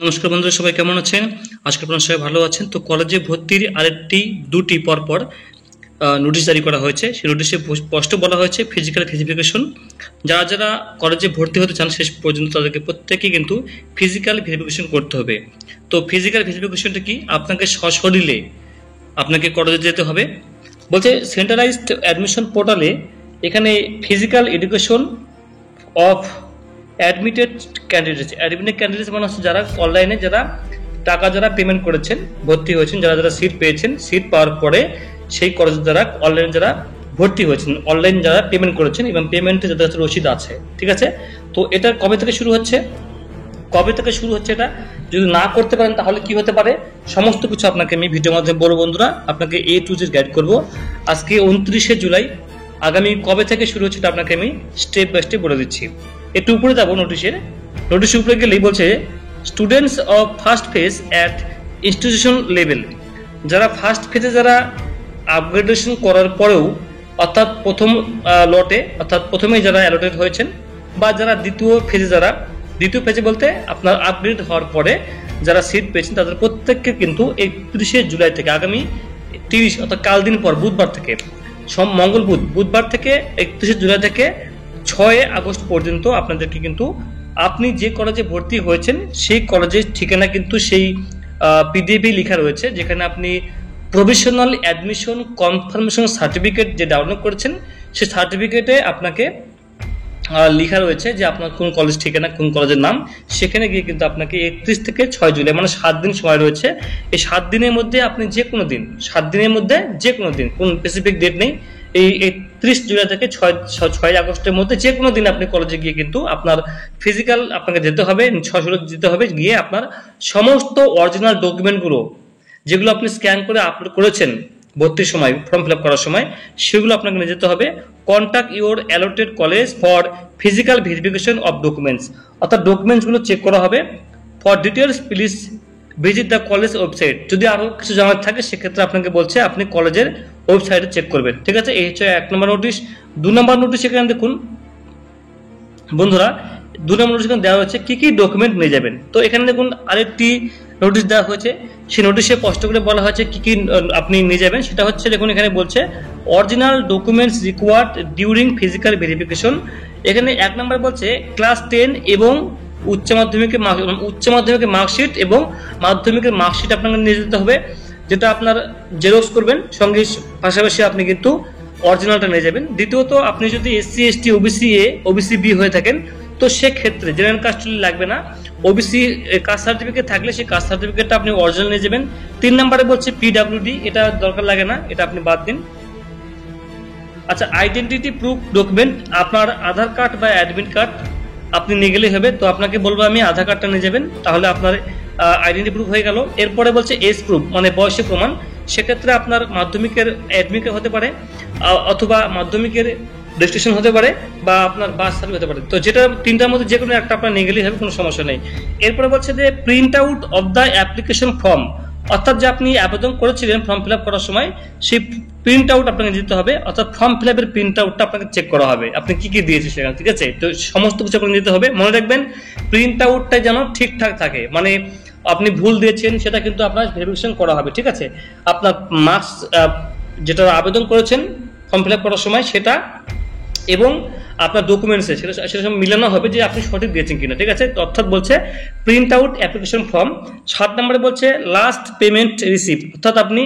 নমস্কার বন্ধুরা, সবাই কেমন আছেন? আজকে আপনারা সবাই ভালো আছেন। তো কলেজে ভর্তির দুটি পরপর নোটিশ জারি করা হয়েছে। সেই নোটিশে স্পষ্ট বলা হয়েছে ফিজিক্যাল ভেরিফিকেশন যারা যারা কলেজে ভর্তি হতে চান শেষ পর্যন্ত তাদেরকে প্রত্যেকেই কিন্তু ফিজিক্যাল ভেরিফিকেশন করতে হবে। তো ফিজিক্যাল ভেরিফিকেশনটা কি? আপনাকে সশরীরে আপনাকে কলেজে যেতে হবে। বলছে সেন্ট্রালাইজড অ্যাডমিশন পোর্টালে এখানে physical education of admitted candidates মানে হচ্ছে যারা অনলাইনে যারা পেমেন্ট করেছেন, ভর্তি হয়েছেন, যারা যারা সিট পেয়েছেন, সিট পাওয়ার পরে সেই কলেজে যারা অনলাইনে যারা ভর্তি হয়েছেন, অনলাইন যারা পেমেন্ট করেছেন এবং পেমেন্টে যাদের কাছে রসিদ আছে, ঠিক আছে? তো এটা কবে থেকে শুরু হচ্ছে? এটা যদি না করতে পারেন তাহলে কি হতে পারে সমস্ত কিছু আপনাকে আমি ভিডিওর মাধ্যমে বলবো বন্ধুরা। আপনাকে A to Z গাইড করব। আজকে 29শে জুলাই, আগামী কবে থেকে শুরু হচ্ছে এটা আপনাকে আমি স্টেপ বাই স্টেপ বলে দিচ্ছি। একটু উপরে যাবো, নোটিশের উপরে গেলেই বলছে students of first phase at institution level, যারা ফার্স্ট ফেজে যারা আপগ্রেডেশন করার পরেও অর্থাৎ প্রথমেই যারা অ্যালোটেড হয়েছেন বা যারা দ্বিতীয় ফেজে বলতে আপনার আপগ্রেড হওয়ার পরে যারা সিট পেয়েছেন তাদের প্রত্যেককে কিন্তু 31শে জুলাই থেকে আগামী 30 অর্থাৎ কাল দিন পর বুধবার থেকে বুধবার থেকে 31শে জুলাই থেকে 6 আগস্ট পর্যন্ত আপনাদেরকে কিন্তু আপনি যে কলেজে ভর্তি হয়েছেন সেই কলেজের ঠিকানা কিন্তু সেই পিডিএফে লেখা রয়েছে, যেখানে আপনি প্রভিশনাল অ্যাডমিশন কনফার্মেশন সার্টিফিকেট যে ডাউনলোড করেছেন সেই সার্টিফিকেটে আপনাকে লেখা রয়েছে যে আপনার কোন কলেজ ঠিকানা, কোন কলেজের নাম। সেখানে গিয়ে কিন্তু আপনাকে 31 থেকে 6 জুলাই মানে 7 দিন সময় রয়েছে। এই 7 দিনের মধ্যে আপনি যে কোনো দিন, কোন স্পেসিফিক ডেট নেই, এই 31 জুলাই থেকে 6 আগস্টের মধ্যে যে কোনো দিন আপনি কলেজে গিয়ে কিন্তু আপনার ফিজিক্যাল আপনাকে যেতে হবে, সশরীরে যেতে হবে। গিয়ে আপনার সমস্ত অরিজিনাল ডকুমেন্টগুলো যেগুলো আপনি স্ক্যান করে আপলোড করেছেন ভর্তির সময়, ফর্ম ফিল আপ করার সময়, সেগুলো আপনাকে নিয়ে যেতে হবে। Contact your allotted college for physical verification of documents, অর্থাৎ ডকুমেন্টসগুলো চেক করা হবে। For details please visit the college website, যদি আরও কিছু জানার থাকে সেক্ষেত্রে আপনাকে বলছে আপনি কলেজের ওয়েবসাইটে চেক করবেন, ঠিক আছে? এই হচ্ছে 1 নম্বর নোটিশ। 2 নম্বর নোটিশ এখানে দেখুন বন্ধুরা, 2 নম্বর নোটিশ এখানে দেওয়া হয়েছে কি কি ডকুমেন্ট নিয়ে যাবেন। তো এখানে দেখুন আরেকটি নোটিশ দেওয়া হয়েছে, সেই নোটিশে স্পষ্ট করে বলা হয়েছে কি কি আপনি নিয়ে যাবেন। সেটা হচ্ছে দেখুন এখানে বলছে original documents required during physical verification. এখানে 1 নম্বর বলছে ক্লাস 10 এবং উচ্চ মাধ্যমিকের মার্কশিট এবং মাধ্যমিকের মার্কশিট আপনাকে নিয়ে যেতে হবে, যেটা আপনার জেরক্স করবেন, সঙ্গে পাশাপাশি আপনি কিন্তু অরিজিনালটা নিয়ে যাবেন। দ্বিতীয়ত আপনি যদি SC ST OBC A OBC B হয়ে থাকেন তো সেক্ষেত্রে জেনারেল কাস্ট লাগবে না, ওবিসি কাস্ট সার্টিফিকেট থাকলে সেই কাস্ট সার্টিফিকেটটা আপনি অরিজিনাল নিয়ে যাবেন। 3 নম্বরে বলছে PWD, এটা দরকার লাগে না, এটা আপনি বাদ দিন। আচ্ছা, আইডেন্টিটি প্রুফ ডকুমেন্ট, আপনার আধার কার্ড বা অ্যাডমিট কার্ড আপনি নিয়ে গেলেই হবে। তো আপনাকে বলবো আমি আধার কার্ডটা নিয়ে যাবেন, তাহলে আপনার আইডেন্টি প্রুফ হয়ে গেল। এরপরে বলছে এজ প্রুফ মানে বয়সের প্রমাণ, সেক্ষেত্রে আপনার মাধ্যমিকের অ্যাডমিট হতে পারে অথবা মাধ্যমিকের রেজিস্ট্রেশন হতে পারে বা আপনার বার্থ সার্টিফিকেট হতে পারে। তো যেটা 3টার মধ্যে যে কোনো একটা আপনার নিয়ে গেলেই হবে, কোনো সমস্যা নেই। এরপরে বলছে যে print out of the application form, অর্থাৎ যে আপনি আবেদন করেছিলেন ফর্ম ফিল আপ করার সময় সেই প্রিন্ট আউট আপনাকে দিতে হবে, অর্থাৎ ফর্ম ফিল আপের প্রিন্ট আউটটা আপনাকে চেক করা হবে আপনি কি কি দিয়েছেন সেখানে, ঠিক আছে? তো সমস্ত কিছু আপনাকে দিতে হবে। মনে রাখবেন প্রিন্ট আউটটা যেন ঠিকঠাক থাকে, মানে আপনি ভুল দিয়েছেন সেটা কিন্তু আপনার ভেরিফিকেশন করা হবে, ঠিক আছে? আপনার মার্কস যেটা আবেদন করেছেন ফর্ম ফিল আপ করার সময় সেটা এবং আপনার ডকুমেন্টসে সেটা মিলানো হবে যে আপনি সঠিক দিয়েছেন কিনা, ঠিক আছে? অর্থাৎ বলছে প্রিন্ট আউট অ্যাপ্লিকেশন ফর্ম। 7 নম্বরে বলছে লাস্ট পেমেন্ট রিসিপ্ট, অর্থাৎ আপনি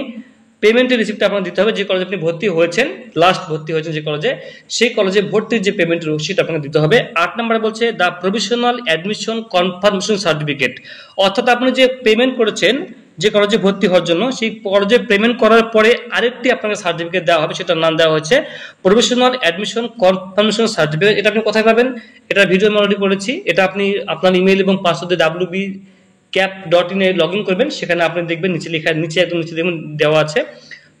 পেমেন্টের রিসিপ্টটা আপনার দিতে হবে যে কলেজে আপনি ভর্তি হয়েছেন, লাস্ট ভর্তি হয়েছেন যে কলেজে, সেই কলেজে ভর্তির যে পেমেন্টের রসিদ আপনাকে দিতে হবে। 8 নম্বরে বলছে the provisional admission confirmation certificate, অর্থাৎ আপনি যে পেমেন্ট করেছেন যে কলেজে ভর্তি হওয়ার জন্য, সেই কলেজে পেমেন্ট করার পরে আরেকটি আপনাকে সার্টিফিকেট দেওয়া হবে, সেটার নাম দেওয়া হয়েছে প্রভিশনাল অ্যাডমিশন কনফার্মেশন সার্টিফিকেট। এটা আপনি কোথায় পাবেন? এটা ভিডিও আমি অলরেডি করেছি। এটা আপনি আপনার ইমেল এবং পাসওয়ার্ডে wbcap.in এ লগ ইন করবেন, সেখানে আপনি দেখবেন নিচে একদম নিচে দেখবেন দেওয়া আছে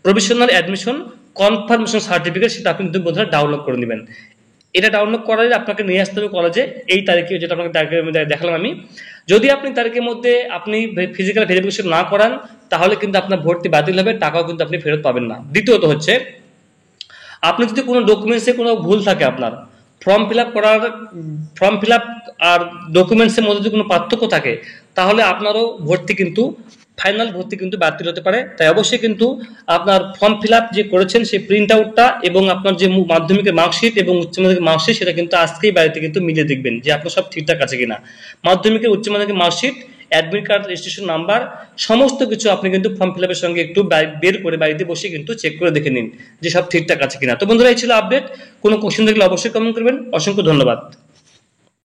প্রভিশনাল অ্যাডমিশন কনফার্মেশন সার্টিফিকেট, সেটা আপনি কিন্তু বোধহয় ডাউনলোড করে নেবেন। এটা ডাউনলোড করার আপনাকে নিয়ে আসতে হবে কলেজে এই তারিখে, যেটা আপনাকে দেখালাম আমি। যদি আপনি তারিখের মধ্যে আপনি ফিজিক্যাল ভেরিফিকেশন না করান তাহলে কিন্তু আপনার ভর্তি বাতিল হবে, টাকাও কিন্তু আপনি ফেরত পাবেন না। দ্বিতীয়ত হচ্ছে আপনি যদি কোনো ডকুমেন্টসে কোনো ভুল থাকে, আপনার ফর্ম ফিল আপ আর ডকুমেন্টসের মধ্যে যদি কোনো পার্থক্য থাকে তাহলে আপনারও ভর্তি কিন্তু ফাইনাল ভর্তি কিন্তু বাতিল হতে পারে। তাই অবশ্যই কিন্তু আপনার ফর্ম ফিল আপ যে করেছেন সেই প্রিন্ট আউটটা এবং আপনার যে মাধ্যমিকের মার্কশিট এবং উচ্চ মাধ্যমিকের মার্কশিট সেটা কিন্তু আজকেই বাড়িতে কিন্তু মিলিয়ে দেখবেন যে আপনার সব ঠিকঠাক আছে কিনা। মাধ্যমিকের উচ্চ মাধ্যমিকের marksheet, admit card, registration number সমস্ত কিছু আপনি কিন্তু ফর্ম ফিল আপের সঙ্গে একটু বের করে বাড়িতে বসে কিন্তু চেক করে দেখে নিন যে সব ঠিকঠাক আছে কিনা। তো বন্ধুরা, এই ছিল আপডেট। কোনো কোশ্চেন থাকলে অবশ্যই কমেন্ট করবেন। অসংখ্য ধন্যবাদ।